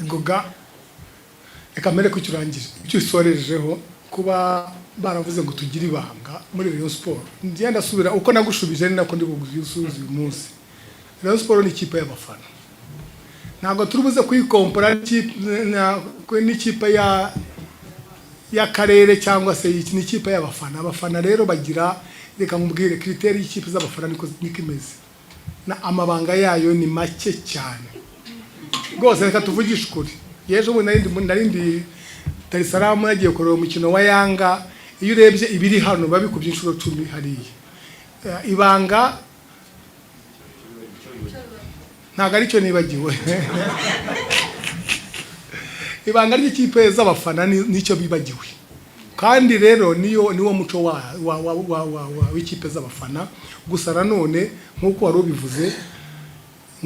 ngoga reka mbere ko cyurangije icyo isorejeho kuba baravuze ngo tugire ibanga muri Rayon Sport ngenda subira uko nagushubije ni nako ndi bugusubiza uyu munsi. Rayon Sport ni ikipe y'abafana, ntabwo turubuze kuyikompara n'ikipe ya karere cyangwa se ni ikipe y'abafana. Abafana rero bagira, reka mubwire criteri y'ikipe z'abafana niko imeze, na amabanga yayo ni make cyane rwose. Reka tuvugishe ukuri, yejo ubu narindi Dar es Salaam yagiye kureba umukino wa Yanga, iyo urebye ibiri hano babikubye inshuro 10 hariya. Ibanga ntago ari cyo nibagiwe ibanga ry'ikipe z'abafana nicyo bibagiwe, kandi rero niwo muco w'ikipe z'abafana. Gusa nanone nkuko wari ubivuze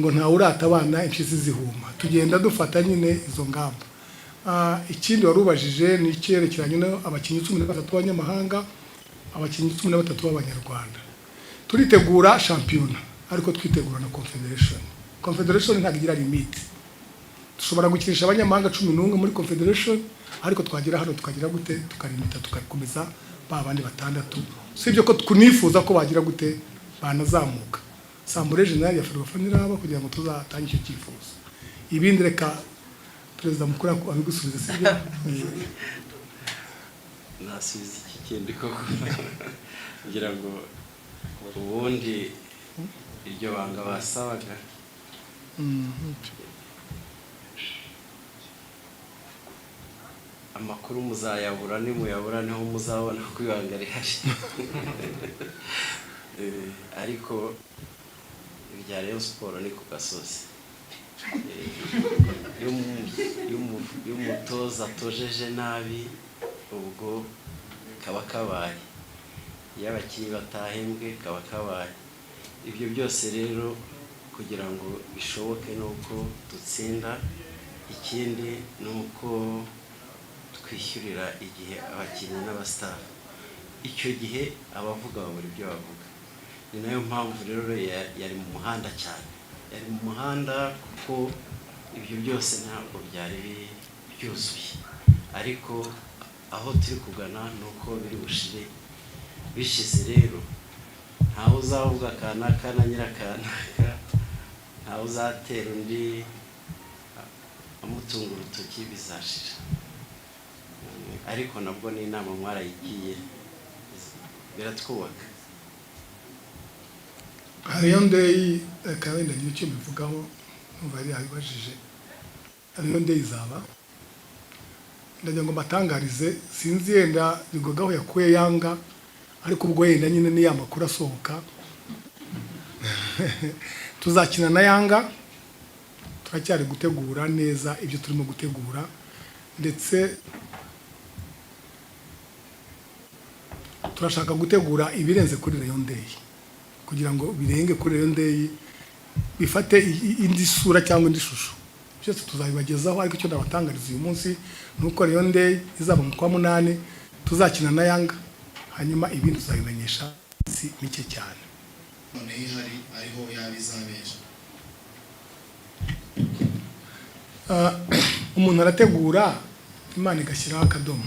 ngo nta urata abana impyisi zihuma, tugenda dufata nyine izo ngamba. Ikindi warubajije ni icyerekeranye n'abakinnyi 13 b'abanyamahanga, abakinnyi 13 b'abanyarwanda. Turitegura shampiyona ariko twitegura na confederation ntabwo igira limit. Dushobora gukinisha abanyamahanga 11 muri confederation, ariko twagira hano tukagira gute tukarimita tukakomeza ba bandi batandatu. Sibyo ko kunifuza ko bagira gute banazamuka. Sambure general ya Ferwafanira aba kugira ngo tuzatanga icyo cyifuzo. Ibindi reka Perezida mukuru abigusubiza sibyo. Nasubiza iki kindi koko kugira ngo ubundi iryo banga basabaga amakuru muzayabura, nimuyabura niho muzabona ko ibanga rihari. Ariko ibya Rayon Sport ni ku gasozi. Iyo umutoza atojeje nabi ubwo kaba kabaye, iyo abakinnyi batahembwe kaba kabaye. Ibyo byose rero kugira ngo bishoboke nuko dutsinda, ikindi nuko twishyurira igihe abakinnyi n'abastaff. Icyo gihe abavuga babura ibyo bavuga. Ni nayo mpamvu rero yari mu muhanda cyane, yari mu muhanda kuko ibyo byose ntabwo byari byuzuye. Ariko aho turi kugana nuko biri bushire bishize. Rero ntawe uzavuga kanaka na nyirakanaka, ntawe uzatera undi amutunga urutoki, bizashira. Ariko nabwo ni inama mwarayigiye biratwubaka. Rayon Day kawenda nicyo bivugaho bari abajije. Rayon Day izaba, ndagira ngo batangarize, sinzi yenda bigogaho yakuye Yanga, ariko ubwo yenda nyine ni amakuru asohoka. Tuzakina na Yanga, turacyari gutegura neza ibyo turimo gutegura, ndetse turashaka gutegura ibirenze kuri Rayon Day kugira ngo birenge kuri Rayon Day, bifate indi sura cyangwa indi shusho. Byose tuzabibagezaho, ariko icyo ndabatangariza uyu munsi nuko Rayon Day izaba mu kwa 8 tuzakina na Yanga, hanyuma ibindi tuzabimenyesha si mike cyane. None ihari ariho yabizabesha. Umuntu arategura, Imana igashyiraho akadomo.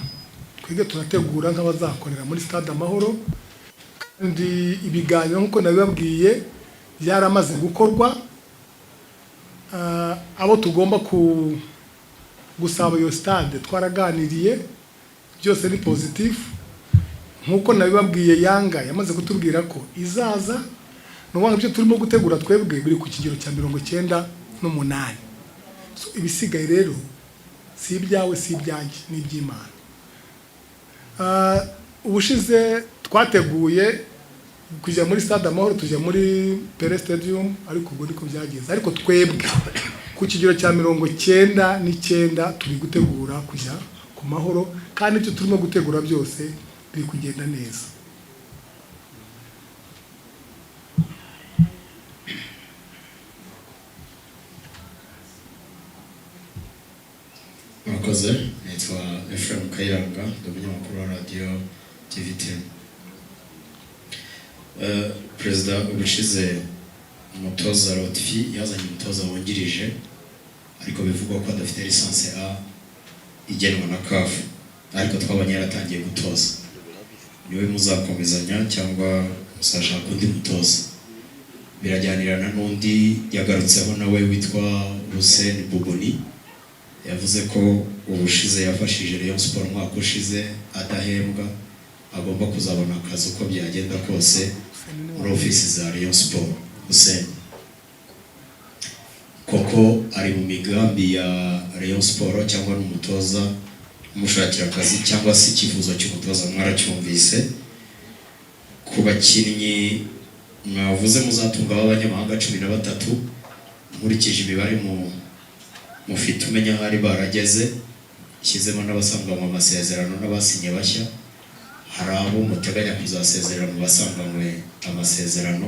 Twige turategura nk'abazakorera muri Stade Amahoro, kandi ibiganiro nkuko nabibabwiye byaramaze gukorwa. Abo tugomba gusaba iyo stade twaraganiriye, byose ni positif. Nkuko nabibabwiye Yanga yamaze kutubwira ko izaza, n'ubwo byo turimo gutegura twebwe biri ku kigero cya 98. So ibisigaye rero si ibyawe si ibyanjye, ni iby'Imana. Ubushize twateguye kujya muri Stade Amahoro, tujya muri Pele Stadium, ariko ubwo niko byageze. Ariko twebwe ku kigero cya 99 turi gutegura kujya ku Mahoro, kandi icyo turimo gutegura byose biri kugenda neza. Murakoze, nitwa Ephraim Kayiranga, umunyamakuru wa Radio TVT. Perezida ubushize umutoza Lotfi yazanye umutoza wungirije ariko bivugwa ko adafite lisansi A igenwa na CAF, ariko twabonye yaratangiye gutoza. Niwe muzakomezanya cyangwa musashaka undi mutoza? Birajyanirana n'undi yagarutseho nawe witwa Hussein Buboni, yavuze ko ubushize yafashije Rayon Sport umwaka ushize adahembwa, agomba kuzabona akazi uko byagenda kose muri ofisi za Rayon Sport. Hussein koko ari mu migambi ya Rayon Sport cyangwa n'umutoza umushakira akazi, cyangwa se ikifuzo cy'umutoza mwaracyumvise? Ku bakinnyi mwavuze muzatunga b'abanyamahanga 13, nkurikije imibare mufite umenya hari barageze, ishyizemo n'abasanga mu masezerano n'abasinye bashya, hari abo muteganya kuzasezerera mu basanganywe amasezerano,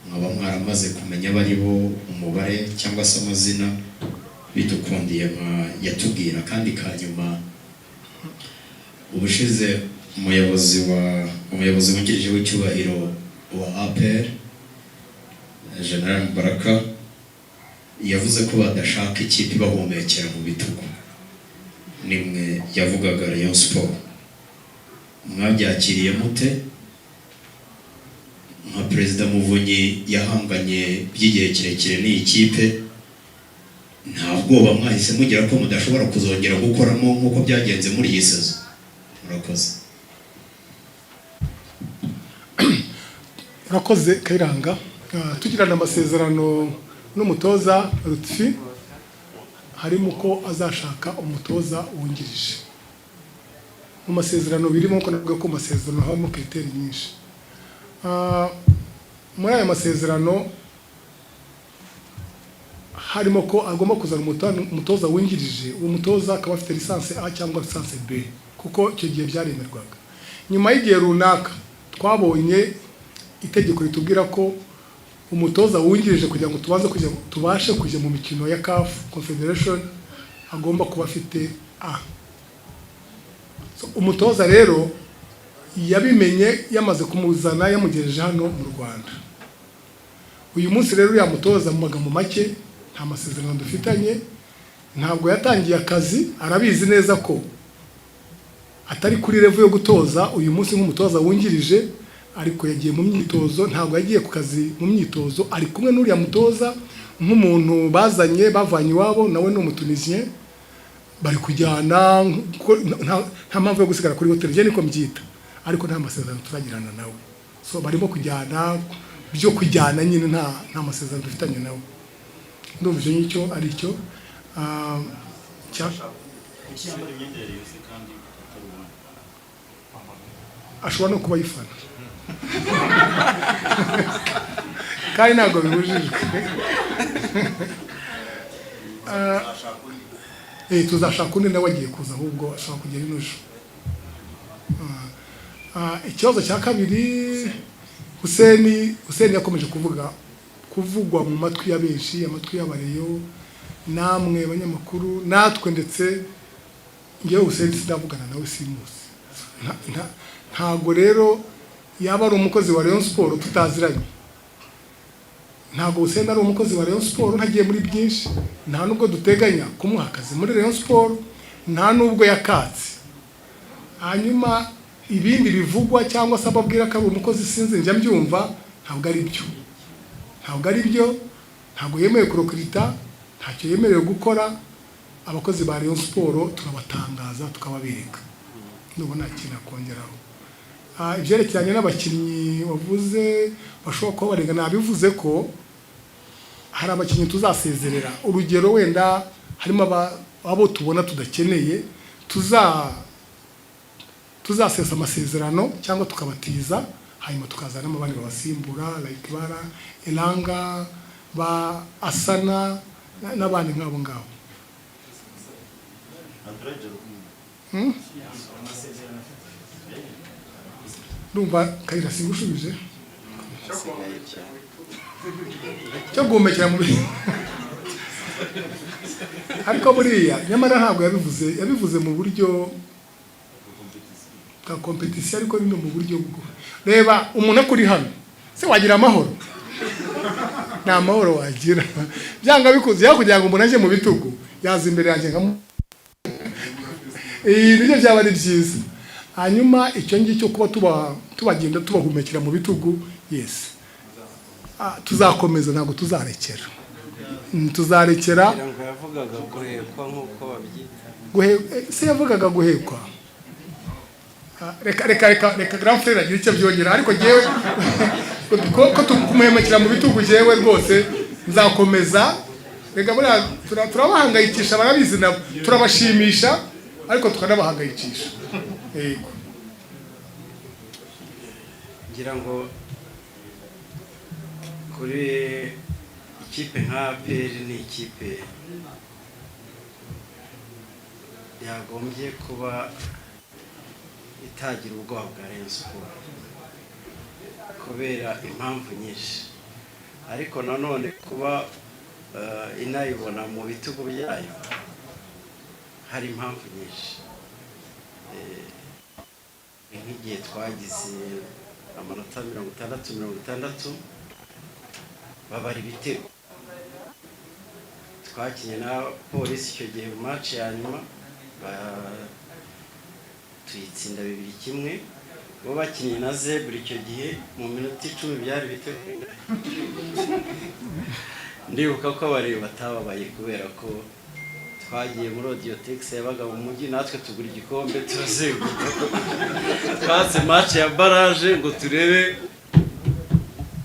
mwaba mwaramaze kumenya bari bo umubare cyangwa se amazina bidukundiye yatubwira? Kandi kanyuma, ubushize umuyobozi wungirije w'icyubahiro wa APR General Mubaraka yavuze ko badashaka ikipe bahumekera mu bitugu, nimwe yavugaga Rayon Sport. Mwabyakiriye mute? Nka Perezida Muvunyi yahanganye by'igihe kirekire n'iyi kipe, nta bwoba mwahise mugira ko mudashobora kuzongera gukoramo nk'uko byagenze muri iyi sezo? Murakoze. Murakoze Kayiranga. Tugirana amasezerano n'umutoza Lutfi, harimo ko azashaka umutoza wungirije. Mu masezerano birimo ko navuga ko amasezerano habamo kriteri nyinshi. Muri aya masezerano harimo ko agomba kuzana umutoza wungirije. Uwo mutoza akaba afite lisansi A cyangwa lisansi B, kuko icyo gihe byaremerwaga. Nyuma y'igihe runaka twabonye itegeko ritubwira ko umutoza wungirije kugira ngo tubashe kujya mu mikino ya CAF Confederation agomba kuba afite A. Umutoza rero yabimenye yamaze kumuzana, yamugejeje hano mu Rwanda. Uyu munsi rero ya mutoza mu magambo make nta masezerano dufitanye, ntabwo yatangiye akazi, arabizi neza ko atari kuri level yo gutoza uyu munsi nk'umutoza wungirije, ariko yagiye mu myitozo. Ntabwo yagiye ku kazi mu myitozo, ari kumwe n'uriya mutoza nk'umuntu bavanye iwabo, nawe ni umutunisien, bari kujyana. Nta mpamvu yo gusigara kuri hotel, je niko mbyita, ariko nta masezerano turagirana nawe. So barimo kujyana, byo kujyana nyine, nta masezerano dufitanye nawe. Ndumva icyo nicyo ari cyo. Ashobora no kuba yifana kandi ntabwo bibujijwe. Tuzashaka undi nawe agiye kuza, ahubwo ashobora kugera inuje. Ikibazo cya kabiri, Hussein yakomeje kuvugwa mu matwi ya benshi, amatwi y'abareyo, namwe abanyamakuru, natwe ndetse ngewe Hussein sidavugana nawe simuzi. Ntabwo rero yaba ari umukozi wa Rayon Sport tutaziranye. Ntabwo Hussein ari umukozi wa Rayon Sport, ntagiye muri byinshi, nta nubwo duteganya kumuha akazi muri Rayon Sport, nta nubwo yakatse. Hanyuma ibindi bivugwa cyangwa se ababwira ko ari umukozi, sinzi njya mbyumva, ntabwo ari byo. Ntabwo yemewe kurokrita, ntacyo yemerewe gukora. Abakozi ba Rayon Sport turabatangaza tukababereka. Ndubona ikintu akongeraho. Ibyerekeranye n'abakinnyi wavuze bashobora kuba barenga, nabivuze ko hari abakinnyi tuzasezerera. Urugero wenda harimo abo tubona tudakeneye, tuzasesa amasezerano cyangwa tukabatiza, hanyuma tukazanamo abandi babasimbura, like bara Elanga, ba Asana n'abandi nk'abo ngabo. Ndumva Kayira singushubije cyo guhumekera mu bihe, ariko buriya nyamara ntabwo yabivuze mu buryo bwa competition, ariko bino mu buryo bwo reba umuntu akuri hano se wagira amahoro. ni amahoro wagira byanga bikuze yakugira ngo umuntu aje mu bitugu yaza imbere yanjye nibyo byaba ari byiza. Hanyuma icyo ngicyo kuba tubagenda tubahumekera mu bitugu, yes, tuzakomeza, ntabwo tuzarekera. yavugaga guhekwa nk'uko babyita. Se yavugaga guhekwa. Reka grand frère agira icyo byongera, ariko jewe ko tukumuhemekera mu bitugu jewe rwose nzakomeza. Reka buriya turabahangayikisha, barabizi nabo turabashimisha ariko tukanabahangayikisha. Yego, ngira ngo kuri ikipe nka APR ni ikipe yagombye kuba itagira ubwoba bwa Rayon Sport kubera impamvu nyinshi, ariko nanone kuba inayibona mu bitugu byayo hari impamvu nyinshi. Nk'igihe twagize amanota 60 babara ibitego, twakinye na Polisi icyo gihe mu match ya nyuma tuyitsinda 2-1, bo bakinye na Zebra icyo gihe mu minota 10 byari ibitego. Ndibuka ko abareba batababaye kubera ko twagiye muri Audiotex yabaga mu mujyi, natwe tugura igikombe turazenguruka, twatse match ya barrage ngo turebe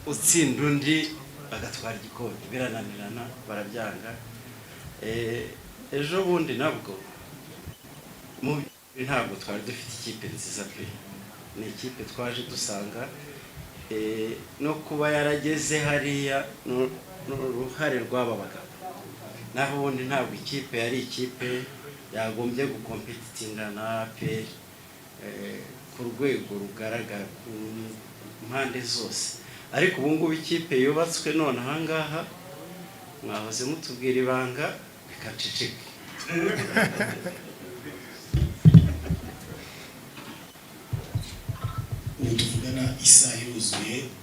utsinda undi bagatwara igikombe, birananirana barabyanga. Ejo bundi nabwo ntabwo twari dufite ikipe nziza pe, ni ikipe twaje dusanga no kuba yarageze hariya n'uruhare rw'aba bagabo, naho ubundi ntabwo ikipe yari ikipe yagombye gukompetitinga na APR ku rwego rugaragara ku mpande zose. Ariko ubu ngubu ikipe yubatswe none ahangaha, mwahoze mutubwira ibanga bikaceceka.